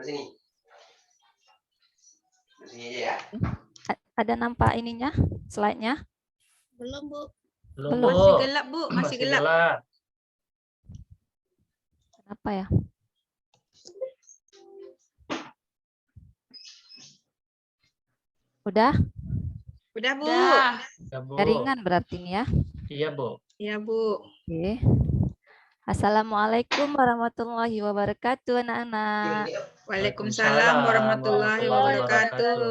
Sini. Sini aja ya. Ada nampak ininya, slide-nya? Belum, Bu. Belum. Masih gelap, Bu. Masih gelap. Kenapa ya? Udah? Udah, Bu. Ya, Bu. Ringan berarti ini ya. Iya, Bu. Iya, Bu. Oke. Assalamualaikum warahmatullahi wabarakatuh, anak-anak. Waalaikumsalam warahmatullahi wabarakatuh.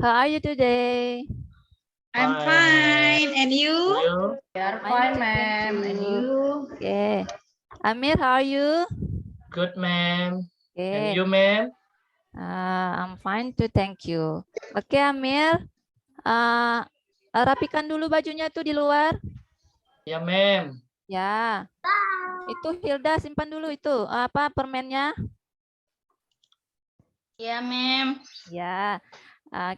How are you today? I'm fine. And you? You? We are Fine, fine, ma'am. thank And you. you? Okay. Amir, how are you? Good, ma'am. And Okay. you, ma'am? I'm fine too, thank you. Oke, Amir. Rapikan dulu bajunya tuh di luar. Ya, ma'am. Ya. Itu Hilda simpan dulu itu apa permennya? Ya, ma'am. Ya.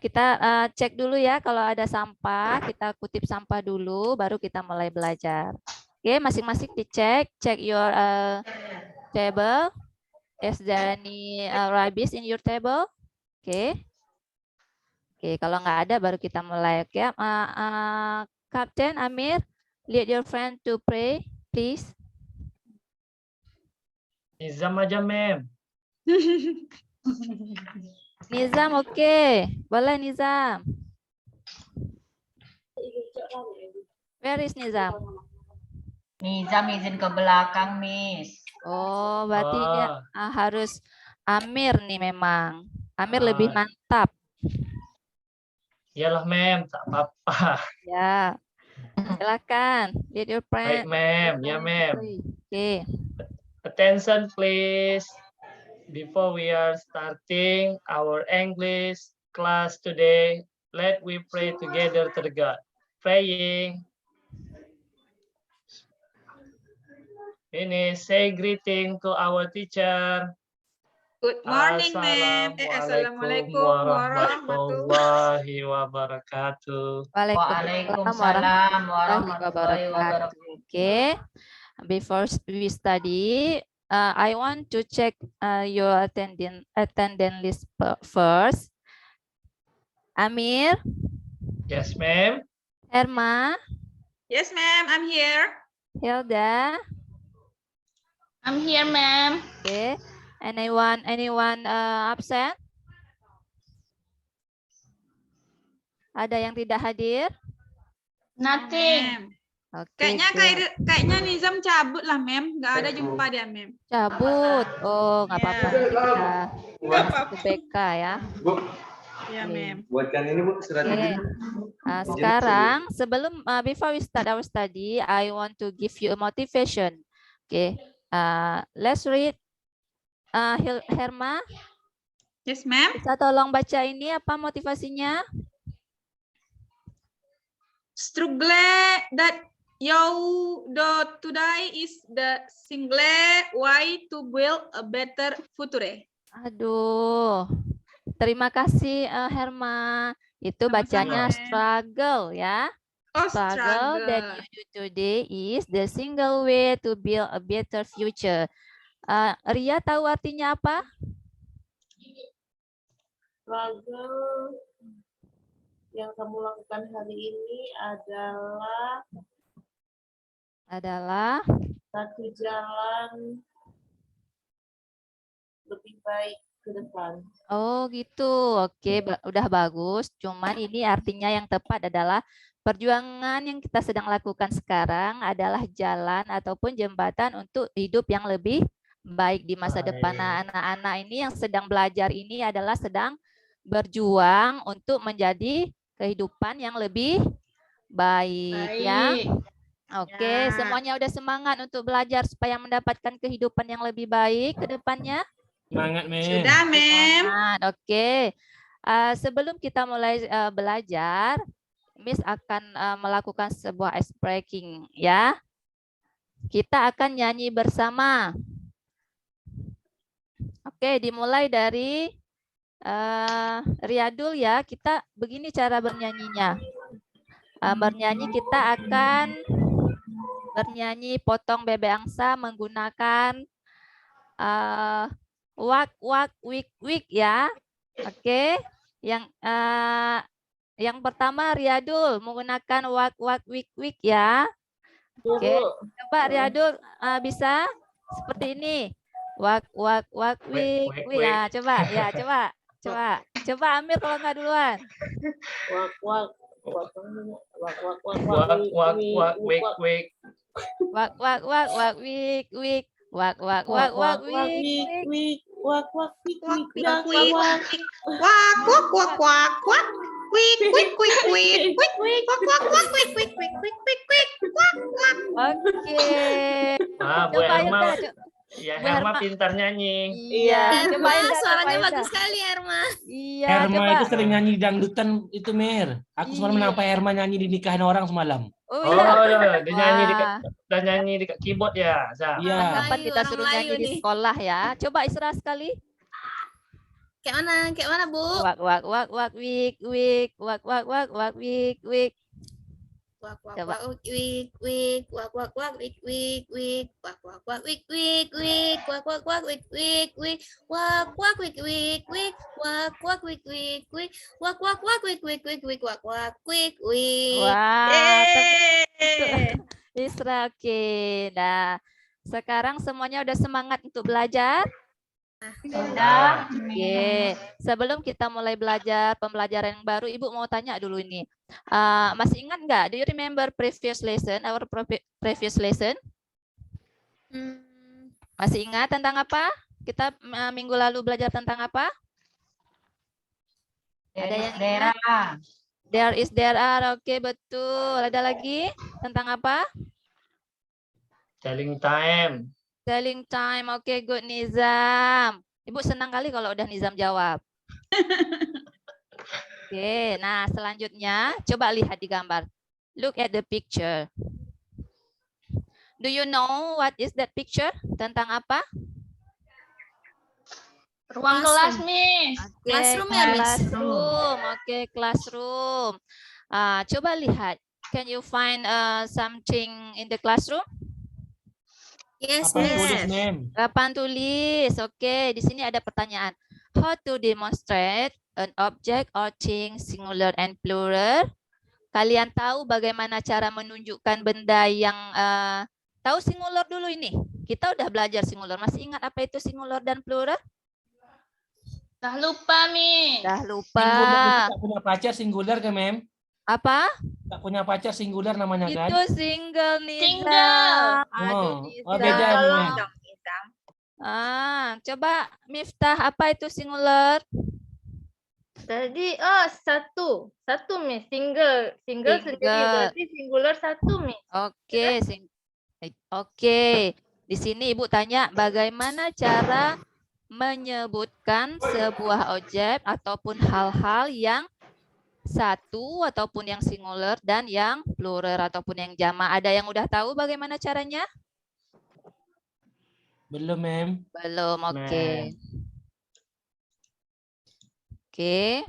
Kita cek dulu ya kalau ada sampah, kita kutip sampah dulu baru kita mulai belajar. Oke, masing-masing dicek, check your table. Is there any rubbish in your table? Oke. Oke, kalau nggak ada baru kita mulai. Oke, Captain Amir, lead your friend to pray, please. Nizam aja, ma'am. Nizam, oke. Boleh Nizam. Where is Nizam? Nizam izin ke belakang, Miss. Oh, berarti ini harus Amir nih memang. Amir Ah. lebih mantap. Iyalah, ma'am. Tak apa-apa. Ya. Silakan. Lead your Baik, friend. ma'am. Ya, ma'am. Oke. Attention, please. Before we are starting our English class today, let we pray together to the God. Praying. Ini say greeting to our teacher. Good morning, ma'am. Assalamualaikum warahmatullahi wabarakatuh. Waalaikumsalam warahmatullahi wabarakatuh. Oke. Before we study, I want to check your attendance list first. Amir, Yes, ma'am. Herma, Yes, ma'am. I'm here. Hilda. I'm here, ma'am. Okay. Anyone absent? Ada yang tidak hadir? Nothing. Ma'am. Oke. Kayaknya Nizam cabut lah, ma'am. Nggak ada jumpa dia, ma'am. Cabut. Oh, nggak apa-apa. Nggak apa-apa. BK ya. Ya, ma'am. Buatkan ini, Bu, suratnya. Sekarang sebelum before we start our study, I want to give you a motivation. Okay. Let's read. Herma, Yes, ma'am. bisa tolong baca ini apa motivasinya? Struggle that you do today is the single way to build a better future. Aduh, terima kasih Herma. Itu bacanya struggle ya. Oh, Struggle that you do today is the single way to build a better future. Ria tahu artinya apa? Struggle yang kamu lakukan hari ini adalah satu jalan lebih baik ke depan. Oh gitu, oke, udah bagus. Cuman ini artinya yang tepat adalah perjuangan yang kita sedang lakukan sekarang adalah jalan ataupun jembatan untuk hidup yang lebih baik di masa depan. Nah, anak-anak ini yang sedang belajar ini adalah sedang berjuang untuk menjadi kehidupan yang lebih baik. Ya. Oke, semuanya udah semangat untuk belajar supaya mendapatkan kehidupan yang lebih baik ke depannya. Semangat, ma'am. Sudah, ma'am. Oke. Sebelum kita mulai belajar, Miss akan melakukan sebuah ice breaking ya. Kita akan nyanyi bersama. Oke, dimulai dari Riyadul ya. Kita begini cara bernyanyinya. Bernyanyi kita akan bernyanyi potong bebek angsa menggunakan Wak, wak, wik, wik ya. Oke. Yang pertama Riyadul menggunakan wak, wak, wik, wik ya. Oke. Coba Riyadul bisa seperti ini. Wak, wak, wak, wik, Wik, wik. wik. Ya, coba. Ya, coba. Coba. Coba Amir kalau nggak duluan. Wak wak wak wak wak wak Wak, wik, wik. Wak, wak, wak, wak, wik, wik. Wak, wak, wak, wak, wik, wik. wak wak wik Wak, wik wik, wak wik. Wak, wak, wak, wak, wak. Wik, wik, wik, wik, wik, wik. Wak, wak, wak, wik, wik, wik, wik, wik, wik. Wak, wak. Oke. Bu Coba Herma, Hilda. ya Bu Herma Herma. pintar nyanyi. Iya. Coba Hilda. Suaranya coba Hilda. bagus sekali Herma. Iya, Herma coba. itu sering nyanyi dangdutan itu Mir. Aku semalam Iya. nampak Herma nyanyi di nikahan orang semalam. Oh Oh, iya. ya, dia nyanyi di Wah. dan nyanyi di keyboard ya, Sa. Iya. Kapan kita Melayu, suruh orang nyanyi Melayu di nih. sekolah ya? Coba Isra sekali. Kayak mana Bu? Wak, wak, wak, wak, wik, wik. Wak, wak, wak, wak, wik, wik. Wak wak Coba. wak wik wik wak wak wak wik wik wik wak wak wak wik wik wik wak wak wak wik wik wik wak wak wik wik wik wak wak wik wik wik wak wak wak wik wik wik wik wak wak wik wik. Wah, Yeay. Isra, oke. Nah, sekarang semuanya udah semangat untuk belajar? Sudah. Oke, sebelum kita mulai belajar pembelajaran yang baru, Ibu mau tanya dulu ini. Masih ingat nggak? Do you remember previous lesson, our previous lesson? Masih ingat tentang apa? Kita minggu lalu belajar tentang apa? Ada yang ingat? Daerah. There is, there are. Oke, betul. Ada lagi? Tentang apa? Telling time. Telling time. Oke, good Nizam. Ibu senang kali kalau udah Nizam jawab. Oke, nah selanjutnya coba lihat di gambar. Look at the picture. Do you know what is that picture? Tentang apa? Ruang kelas, Miss. Oke, Classroom ya, Miss? classroom. Oke, classroom. Coba lihat. Can you find something in the classroom? Yes, Apa tulis, yes. Mem? Papan tulis. Oke, di sini ada pertanyaan. How to demonstrate an object or thing singular and plural? Kalian tahu bagaimana cara menunjukkan benda yang tahu singular dulu ini? Kita udah belajar singular. Masih ingat apa itu singular dan plural? Dah lupa, Miss. Dah lupa. Singular, tak punya pacar singular kan, Mem? Apa? Tak punya pacar singular namanya kan? Itu single nih. Single. Aduh, Oh, beda, Mem. Coba Miftah, apa itu singular? Tadi satu Miss, single sendiri Single. berarti singular satu Miss. Oke, oke. Di sini Ibu tanya bagaimana cara menyebutkan sebuah objek ataupun hal-hal yang satu ataupun yang singular dan yang plural ataupun yang jamak. Ada yang udah tahu bagaimana caranya? Belum, Mem. Belum, oke. Mem. Oke.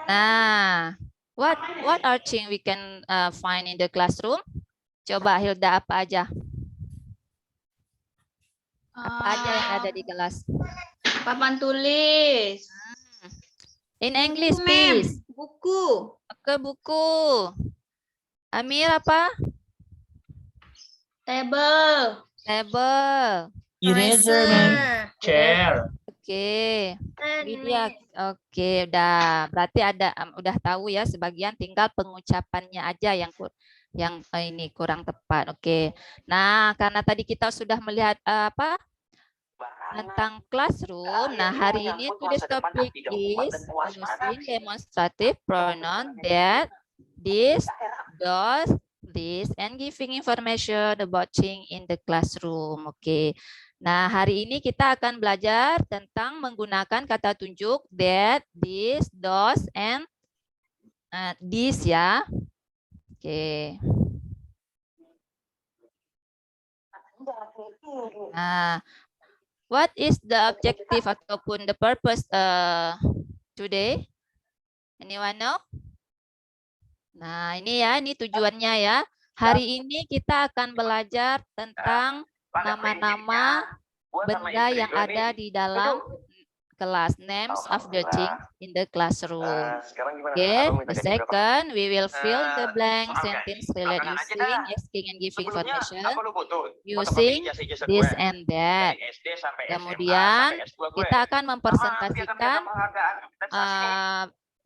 Nah, what are things we can find in the classroom? Coba Hilda, apa aja? Apa aja yang ada di kelas? Papan tulis. In English, Mem, please. buku. Oke, buku. Amir apa? Table. Table. Eraser, Mem. Chair. Oke. Media. Oke, udah. Berarti udah tahu ya sebagian, tinggal pengucapannya aja yang ini kurang tepat. Oke. Nah, karena tadi kita sudah melihat apa? Tentang classroom. Nah, hari ini today's topic is using demonstrative pronoun that, this, those, this, and giving information about things in the classroom. Oke. Nah, hari ini kita akan belajar tentang menggunakan kata tunjuk that, this, those, and this ya. Oke. Nah, what is the objective ataupun the purpose today? Anyone know? Nah, ini tujuannya ya. Hari ini kita akan belajar tentang nama-nama benda yang ada di dalam kelas. Names of the things in the classroom. Okay, the second, we will fill the blank sentence related using asking and giving information using this and that. Kemudian kita akan mempresentasikan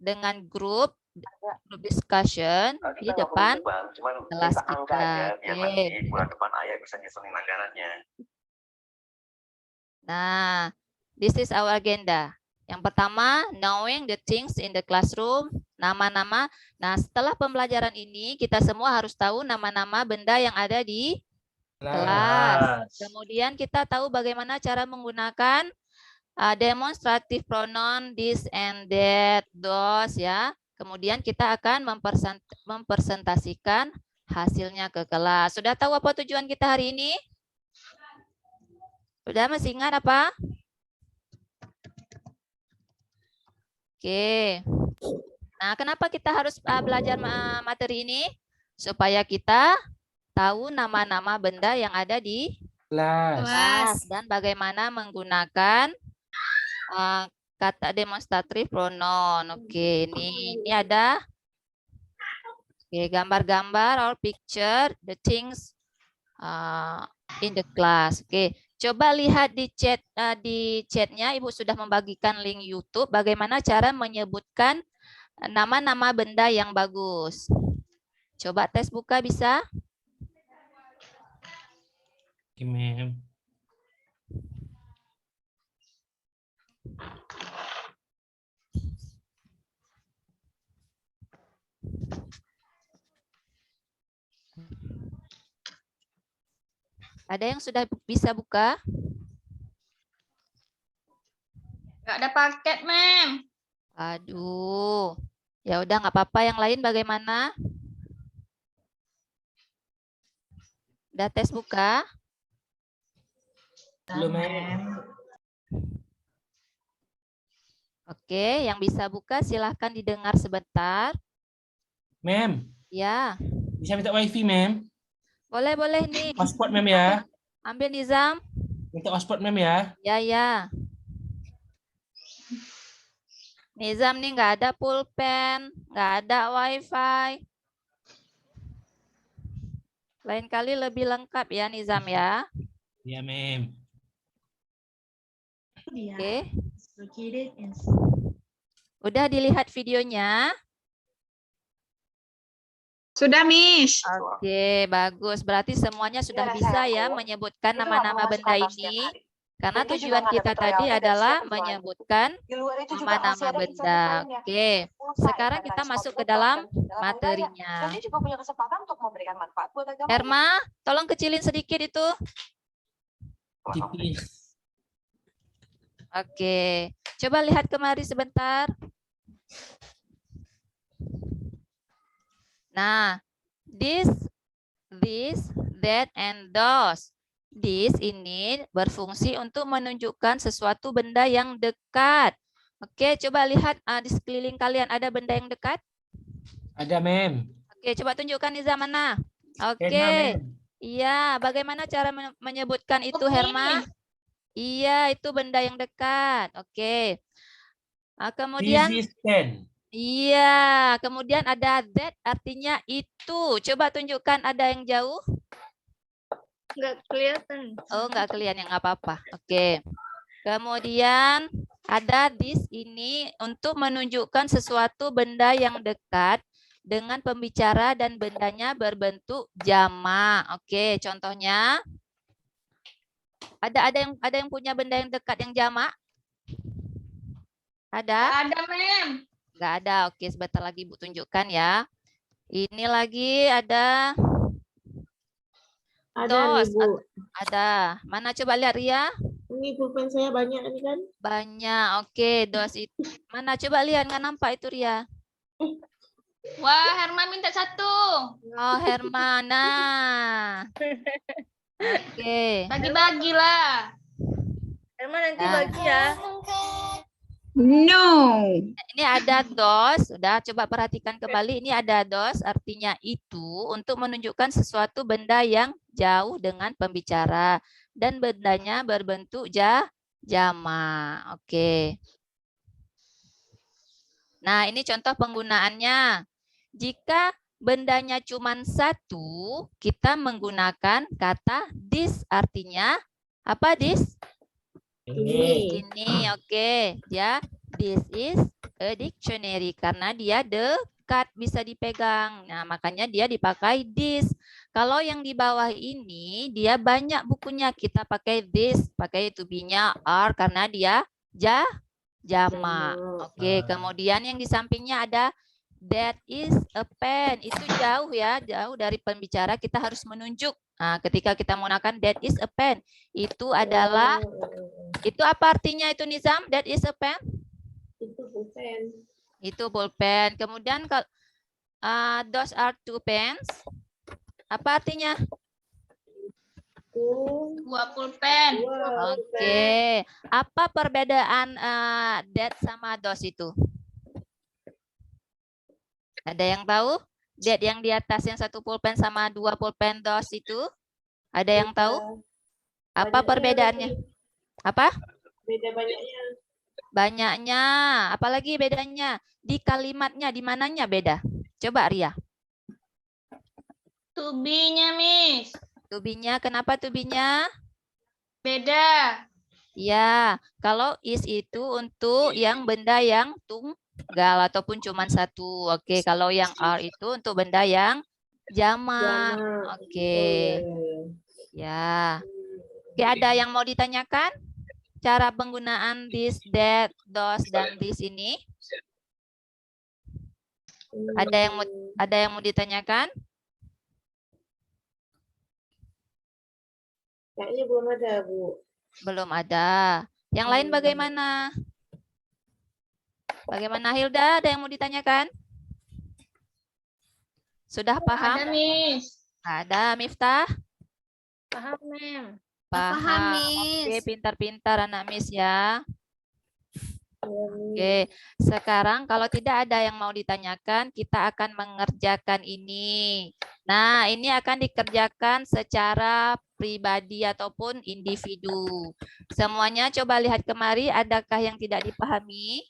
dengan grup discussion di depan kelas kita. Oke. Nah, this is our agenda. Yang pertama, knowing the things in the classroom, nama-nama. Nah, setelah pembelajaran ini, kita semua harus tahu nama-nama benda yang ada di kelas. Kemudian kita tahu bagaimana cara menggunakan demonstrative pronoun this and that, those ya. Kemudian kita akan mempresentasikan hasilnya ke kelas. Sudah tahu apa tujuan kita hari ini? Sudah masih ingat apa? Oke. Nah, kenapa kita harus belajar materi ini? Supaya kita tahu nama-nama benda yang ada di kelas dan bagaimana menggunakan kata demonstrative pronoun. Oke, ini ada gambar-gambar or picture the things in the class. Oke, coba lihat di chatnya, Ibu sudah membagikan link YouTube bagaimana cara menyebutkan nama-nama benda yang bagus. Coba tes buka bisa? Oke, ma'am. Ada yang sudah bisa buka? Nggak ada paket, Mem. Aduh. Ya udah nggak apa-apa. Yang lain bagaimana? Udah tes buka? Belum, ma'am. Oke, yang bisa buka silahkan didengar sebentar. Ma'am, Ya, bisa minta wifi, ma'am? boleh nih. Hotspot, ma'am ya. Ambil Nizam. Minta hotspot, ma'am ya. Ya. Nizam nih nggak ada pulpen, nggak ada wifi. Lain kali lebih lengkap ya Nizam ya. Iya, ma'am. Oke. Udah dilihat videonya? Sudah, Miss. Oke, bagus. Berarti semuanya sudah bisa ya menyebutkan nama-nama benda ini. Karena tujuan kita tadi adalah menyebutkan nama-nama benda. Oke, sekarang kita masuk ke dalam materinya. Herma, tolong kecilin sedikit itu. Tipis. Oke, coba lihat kemari sebentar. Nah, this, that, and those. This ini berfungsi untuk menunjukkan sesuatu benda yang dekat. Oke, coba lihat di sekeliling kalian ada benda yang dekat? Ada, ma'am. Oke, coba tunjukkan di mana. Oke. Ma'am. Iya, bagaimana cara menyebutkan itu, Herma? Iya, itu benda yang dekat. Oke. Kemudian This is 10. iya, kemudian ada that artinya itu. Coba tunjukkan ada yang jauh. Nggak kelihatan. Oh, nggak kelihatan, nggak apa-apa. Oke. Kemudian ada this ini untuk menunjukkan sesuatu benda yang dekat dengan pembicara dan bendanya berbentuk jamak. Oke, contohnya ada yang punya benda yang dekat yang jamak? Ada? Ada, Mem. Nggak ada. Oke, sebentar lagi Ibu tunjukkan ya. Ini lagi ada dos. Ada. Mana coba lihat Ria? Ini pulpen saya banyak ini kan. Banyak. Oke, dos itu. Mana coba lihat, nggak nampak itu Ria. Wah, Herman minta satu. Oh, Hermana. Oke. Bagi-bagilah. Herman nanti Nah. bagi ya. No. Ini ada dos. Udah, coba perhatikan kembali. Ini ada dos, artinya itu untuk menunjukkan sesuatu benda yang jauh dengan pembicara. dan bendanya berbentuk jamak. Oke. Nah, ini contoh penggunaannya. Jika bendanya cuma satu, kita menggunakan kata this. Artinya apa this? Ini, oke. Ya, this is a dictionary karena dia dekat, bisa dipegang. Nah, makanya dia dipakai this. Kalau yang di bawah ini, dia banyak bukunya. Kita pakai this, pakai to be-nya are karena dia jamak. Oke, kemudian yang di sampingnya ada that is a pen. Itu jauh ya, jauh dari pembicara, kita harus menunjuk. Nah, ketika kita menggunakan that is a pen, itu adalah, itu apa artinya itu Nizam? That is a pen? Itu pulpen. Itu pulpen. Kemudian kalau those are two pens, apa artinya? Dua pulpen. Oke. Apa perbedaan that sama those itu? Ada yang tahu? That yang di atas yang satu pulpen sama dua pulpen those itu? Ada yang tahu? Apa perbedaannya? Apa? Beda banyaknya. Banyaknya. Apalagi bedanya? Di kalimatnya, di mananya beda? Coba Ria. To be-nya, Miss. To be-nya, kenapa to be-nya? Beda. Ya, kalau is itu untuk yang benda yang tunggal ataupun cuma satu. Oke, kalau yang are itu untuk benda yang jamak. Oke. Ya. Oke, ada yang mau ditanyakan? Cara penggunaan this, that, those, dan this ini? Ada yang mau ditanyakan? Kayaknya belum ada, Bu. Belum ada. Yang lain bagaimana? Bagaimana Hilda? Ada yang mau ditanyakan? Sudah paham? Ada, Miss. Ada, Miftah? Paham, Mem. Paham. Oke, pintar-pintar anak Miss ya. Oke, sekarang kalau tidak ada yang mau ditanyakan, kita akan mengerjakan ini. Nah, ini akan dikerjakan secara pribadi ataupun individu. Semuanya coba lihat kemari, adakah yang tidak dipahami?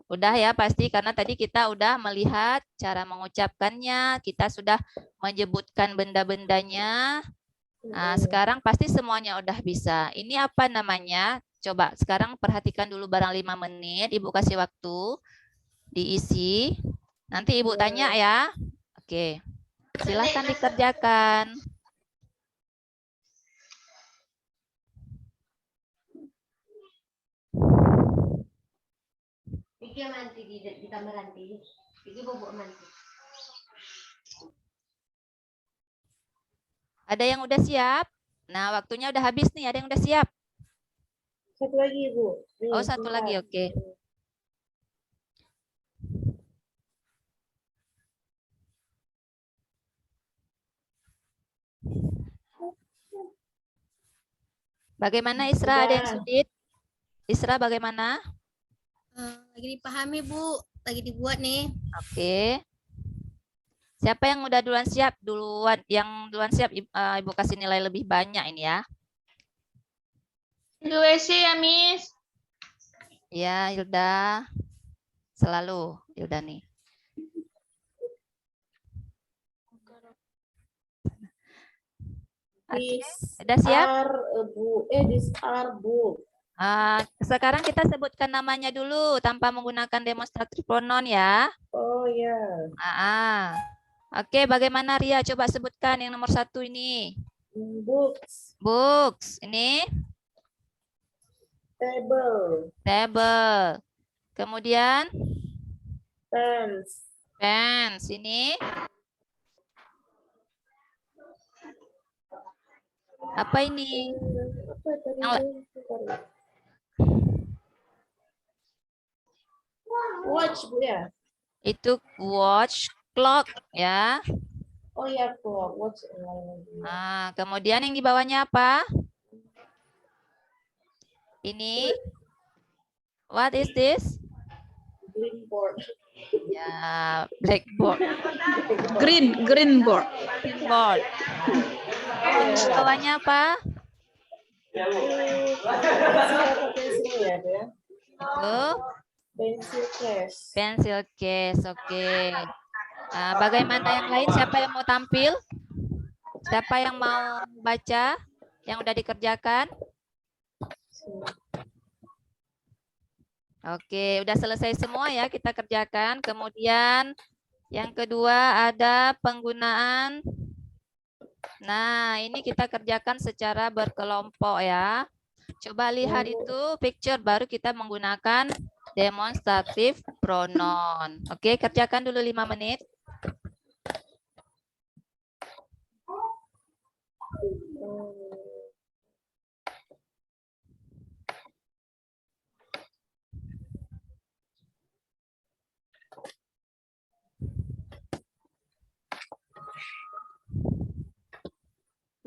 Udah ya pasti, karena tadi kita udah melihat cara mengucapkannya, kita sudah menyebutkan benda-bendanya. Nah, sekarang pasti semuanya udah bisa. Ini apa namanya? Coba sekarang perhatikan dulu barang 5 menit. Ibu kasih waktu diisi. Nanti Ibu tanya ya. Oke. Silahkan dikerjakan. Iki manti di kamar nanti. Iki bobok manti. Ada yang udah siap? Nah, waktunya udah habis nih. Ada yang udah siap? Satu lagi, Bu. Nih, Oh, satu lagi. Oke. Bagaimana Isra? Ada yang sulit? Isra bagaimana? Lagi dipahami, Bu. Lagi dibuat nih. Oke. Siapa yang udah duluan siap? Yang duluan siap Ibu kasih nilai lebih banyak ini ya. WC ya, Miss. Ya, Hilda. Selalu Hilda nih. Udah siap? Bu. These are book. Sekarang kita sebutkan namanya dulu tanpa menggunakan demonstratif pronoun ya. Oh ya. Oke, bagaimana Ria? Coba sebutkan yang nomor 1 ini. Books. Books. Ini? Table. Table. Kemudian? Pens. Pens. Ini? Apa ini? Apa tadi? Watch, Bu ya? Itu watch, clock ya. Oh ya, clock. Watch. Kemudian yang di bawahnya apa? Ini? What is this? Blackboard. Ya, blackboard. Green board. Board. Di bawahnya apa? Pensil atau pensil ya, Bu, ya? Itu Pensil case. pencil case. Oke. Bagaimana yang lain? Siapa yang mau tampil? Siapa yang mau baca yang udah dikerjakan? Oke, udah selesai semua ya kita kerjakan. Kemudian yang kedua ada penggunaan. Nah, ini kita kerjakan secara berkelompok ya. Coba lihat itu picture, baru kita menggunakan demonstratif pronoun. Oke, kerjakan dulu 5 menit.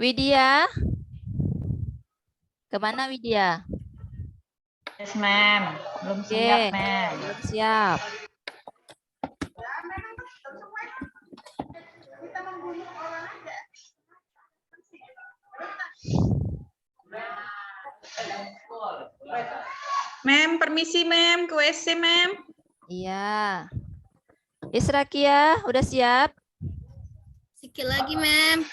Widya, kemana Widya? Yes, ma'am. Belum Oke, siap, ma'am. belum siap. Mem, permisi Mem, ke WC Mem. Iya. Israkia, udah siap? Sikit lagi, Mem.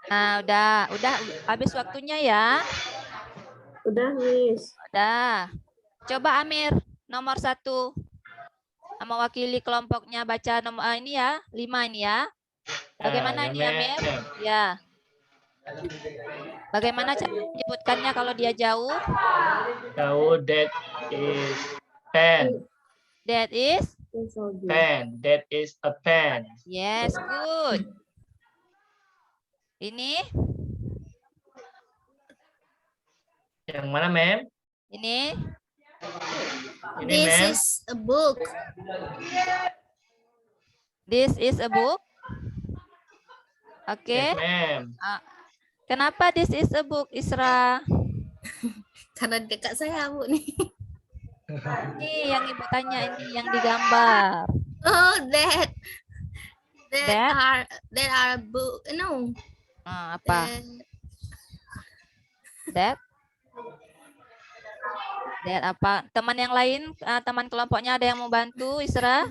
Nah, udah habis waktunya ya. Udah, Miss. Udah. Coba Amir, nomor 1. Mewakili kelompoknya baca nomor ini ya, 5 ini ya. Bagaimana Ya, ini Amir? ma'am. Ya. Bagaimana cara menyebutkannya kalau dia jauh? Jauh, that is pen. That is? Pensil G. Pen. That is a pen. Yes, good. Ini? Yang mana, ma'am? Ini? Ini, This ma'am. is a book. This is a book? Oke. Yes, ma'am. Kenapa this is a book, Isra? Karena dekat saya, Bu, nih. Ini yang ibu tanya, ini yang digambar. Oh, that That? are book. No. Apa? That? That apa? Teman yang lain, teman kelompoknya ada yang mau bantu, Isra?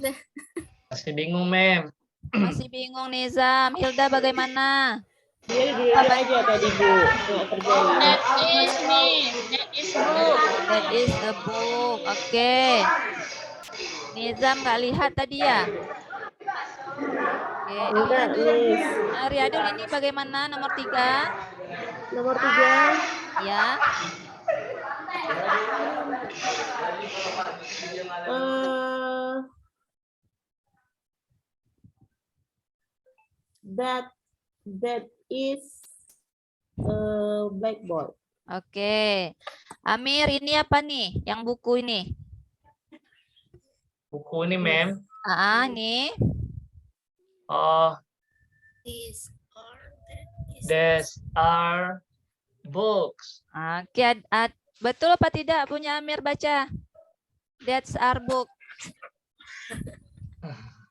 Masih bingung, ma'am. Masih bingung, Nizam. Hilda bagaimana? Dia di aja tadi, Bu. Nggak kerjain. That is me. That is book. That is the book. Oke. Nizam nggak lihat tadi ya? Oke. Enggak, Miss. Riyadul ini bagaimana nomor 3? Nomor 3. Ya. That is blackboard. Oke. Amir, ini apa nih? Yang buku ini? Buku ini, ma'am. Ini. Oh, These are books. Oke, betul apa tidak punya Amir baca? That's our book.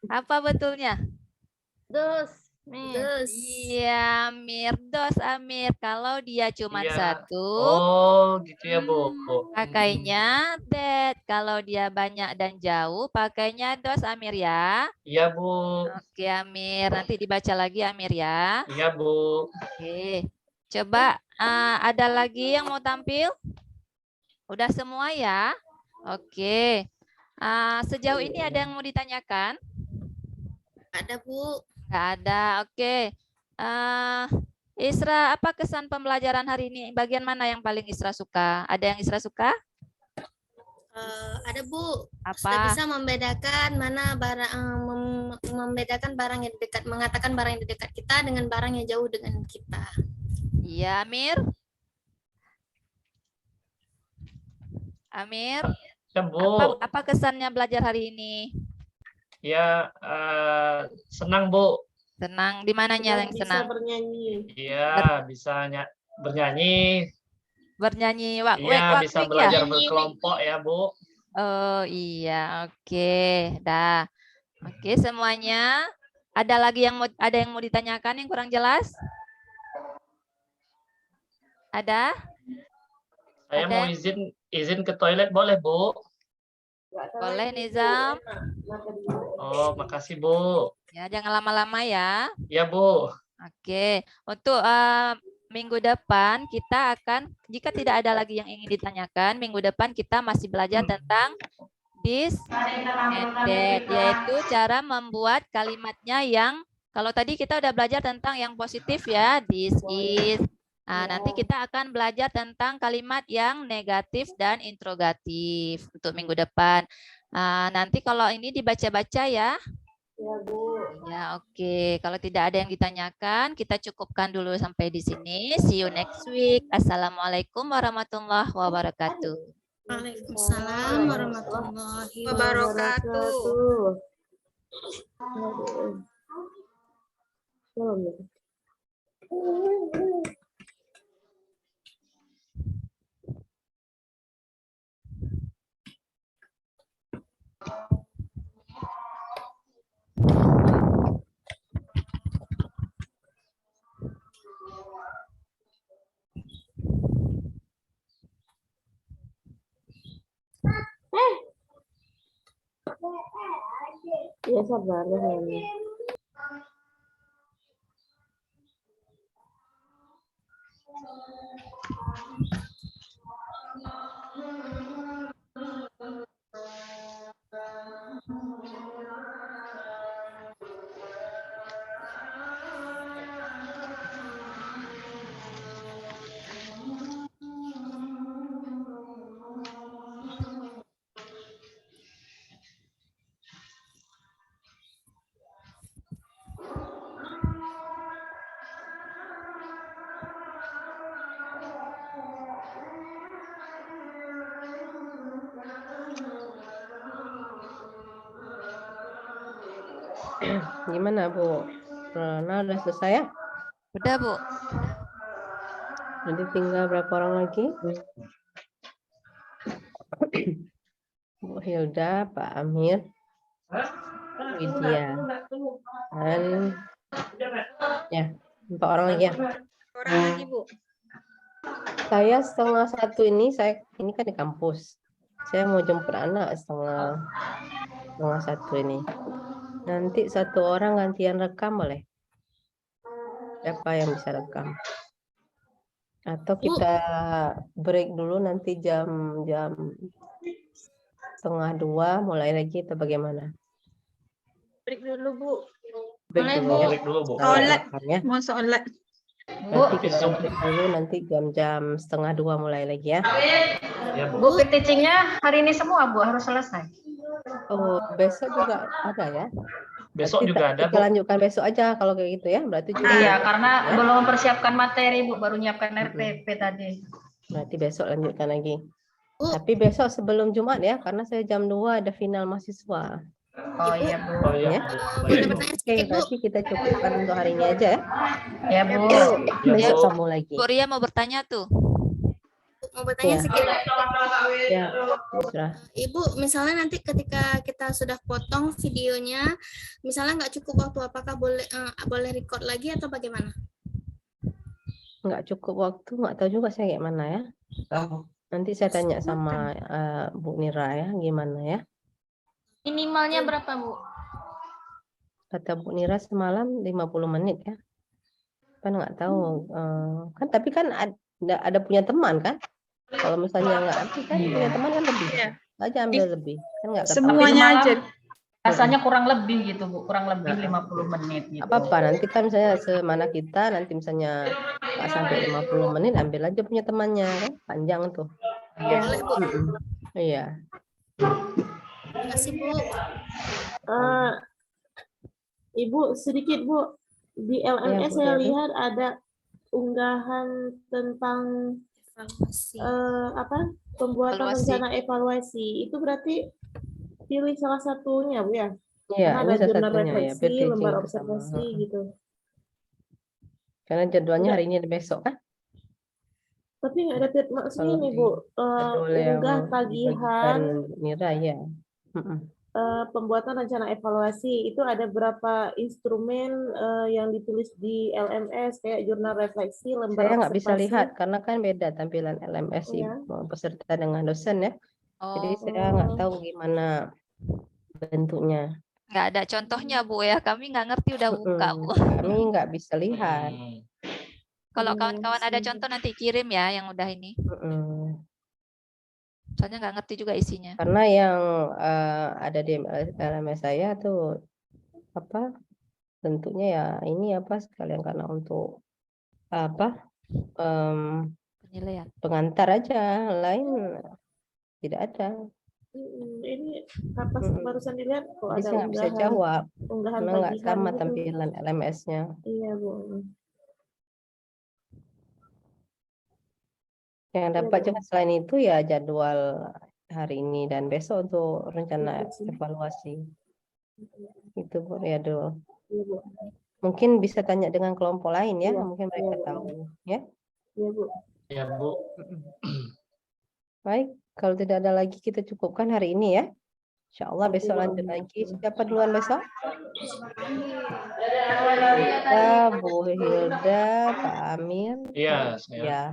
Apa betulnya? Those, Ma'am. those. Iya, Amir. Dos, Amir. Kalau dia cuma Iya. 1, Oh, gitu ya, Bu. pakainya that. Kalau dia banyak dan jauh, pakainya dos, Amir ya. Iya, Bu. Oke, Amir. Nanti dibaca lagi, Amir ya. Iya, Bu. Oke. Coba ada lagi yang mau tampil? Udah semua ya? Oke. Sejauh ini ada yang mau ditanyakan? Ada, Bu. Nggak ada. Oke. Isra, apa kesan pembelajaran hari ini? Bagian mana yang paling Isra suka? Ada yang Isra suka? Ada, Bu. Apa? Sudah bisa membedakan mana barang membedakan barang yang dekat, mengatakan barang yang dekat kita dengan barang yang jauh dengan kita. Iya, Amir. Amir, Ya, Bu. apa kesannya belajar hari ini? Ya, senang Bu. Senang di mananya yang Bisa senang? bernyanyi. Iya, bisa bernyanyi. Bernyanyi wak Iya, wek wak bisa wek ya? belajar berkelompok ya Bu. Oh iya, oke. Dah. Oke, semuanya. Ada lagi yang mau ditanyakan yang kurang jelas? Ada? Saya Ada mau yang- izin ke toilet boleh Bu? Boleh Nizam? Oh, makasih Bu. Ya, jangan lama-lama ya. Ya Bu. Oke, untuk minggu depan kita akan, jika tidak ada lagi yang ingin ditanyakan, minggu depan kita masih belajar tentang this and that, yaitu cara membuat kalimatnya yang, kalau tadi kita udah belajar tentang yang positif ya, this is. Nanti kita akan belajar tentang kalimat yang negatif dan interrogatif untuk minggu depan. Nanti kalau ini dibaca-baca ya. Ya Bu. Ya, oke. Kalau tidak ada yang ditanyakan, kita cukupkan dulu sampai di sini. See you next week. Assalamualaikum warahmatullahi wabarakatuh. Waalaikumsalam warahmatullahi Wabarakatuh. Ya sabar ya. Gimana Bu? Rana udah selesai ya? Udah, Bu. Jadi tinggal berapa orang lagi? Bu Hilda, Pak Amir, Widya, dan ya 4 orang lagi ya. Orang lagi Bu. Saya 12:30 ini kan di kampus. Saya mau jemput anak 12:30 ini. Nanti 1 orang gantian rekam boleh? Siapa yang bisa rekam? Atau kita break dulu nanti jam 1:30 mulai lagi atau bagaimana? Break dulu Bu. Break dulu ya. Break dulu Bu. Sholat. Rekam ya. Mau sholat. Nanti kita break dulu nanti jam 1:30 mulai lagi ya. Ya Bu. Bu, teachingnya hari ini semua Bu harus selesai. Oh, besok juga ada ya? Besok Berarti juga ada kita Bu. lanjutkan besok aja kalau kayak gitu ya. Berarti juga Iya, karena belum mempersiapkan materi Bu, baru nyiapkan RPP tadi. berarti besok lanjutkan lagi. Tapi besok sebelum Jumat ya, karena saya jam 2 ada final mahasiswa. Oh iya Bu. Oh iya Ya. Bu. Boleh Baik Bu. bertanya Oke, sedikit Bu? berarti kita cukupkan untuk hari ini aja ya. Ya Bu. Ya Besok Bu. sambung lagi. Bu Ria mau bertanya tuh. Mau bertanya Ya. sedikit. Ya, Busra. Ibu, misalnya nanti ketika kita sudah potong videonya, misalnya nggak cukup waktu, apakah boleh record lagi atau bagaimana? Nggak cukup waktu, nggak tahu juga saya kayak mana ya. Nanti saya tanya sama Bu Nira ya, gimana ya. Minimalnya berapa, Bu? Kata Bu Nira semalam 50 menit ya. Kan nggak tahu. Kan tapi kan ada punya teman kan. Kalau misalnya nggak ada kan punya teman kan lebih. Iya. Aja ambil lebih. Kan nggak ketahuan. Semuanya Tapi aja. Rasanya kurang lebih gitu Bu, kurang lebih 50 menit gitu. Apa-apa nanti kan misalnya semana kita nanti misalnya nggak sampai 50 menit ambil aja punya temannya kan panjang tuh. Boleh Bu. Iya. Terima kasih Bu. Ibu sedikit Bu, di LMS Bu, saya ya, Bu. lihat ada unggahan tentang Evaluasi. pembuatan Evaluasi. rencana evaluasi. Itu berarti pilih salah satunya Bu ya? Iya, Karena ada bisa jurnal satunya ya, refleksi, peer teaching lembar bersama. observasi gitu. Karena jadwalnya Enggak. hari ini dan besok kan? Tapi nggak ada maksudnya Kalau ini di Bu, jadwal yang unggah dibagikan tagihan Nira ya. pembuatan rencana evaluasi itu ada berapa instrumen yang ditulis di LMS kayak jurnal refleksi, lembar Saya nggak bisa observasi. lihat karena kan beda tampilan LMS Iya. peserta dengan dosen ya. Jadi saya nggak tahu gimana bentuknya. Nggak ada contohnya Bu ya, kami nggak ngerti udah buka Bu. Kami nggak bisa lihat. Kalau kawan-kawan ada contoh nanti kirim ya yang udah ini. Soalnya nggak ngerti juga isinya. Karena yang ada di LMS saya tuh apa bentuknya ya ini apa sekalian karena untuk apa Penilaian. pengantar aja, lain tidak ada. Ini kapas barusan dilihat kok Jadi ada saya nggak bisa jawab unggahan karena nggak tagihan sama gitu. tampilan LMS-nya. Iya Bu. Yang dapat juga selain itu ya jadwal hari ini dan besok untuk rencana evaluasi. Itu Bu Riadul. Iya Bu. Mungkin bisa tanya dengan kelompok lain ya, Iya, mungkin mereka tahu ya. Iya Bu. Ya Bu. Baik, kalau tidak ada lagi kita cukupkan hari ini ya. Insya Allah besok lanjut lagi. Siapa duluan besok? Kita, Bu Hilda, Pak Amir. Iya, saya. Ya.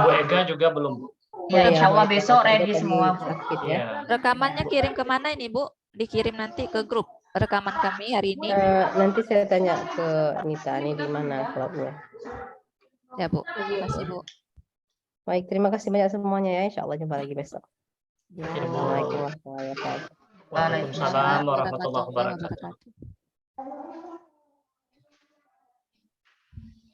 Bu Ega juga belum. Bu. Ya, insya Allah Bu Ega besok tadi ready semua. sakit ya. Iya. Rekamannya kirim kemana ini Bu? Dikirim nanti ke grup rekaman kami hari ini. Nanti saya tanya ke Nita nih di mana klubnya. Ya Bu, terima kasih Bu. Baik, terima kasih banyak semuanya ya. Insya Allah jumpa lagi besok. Ya, Bu. Assalamualaikum warahmatullahi wabarakatuh. Waalaikumsalam warahmatullahi wabarakatuh.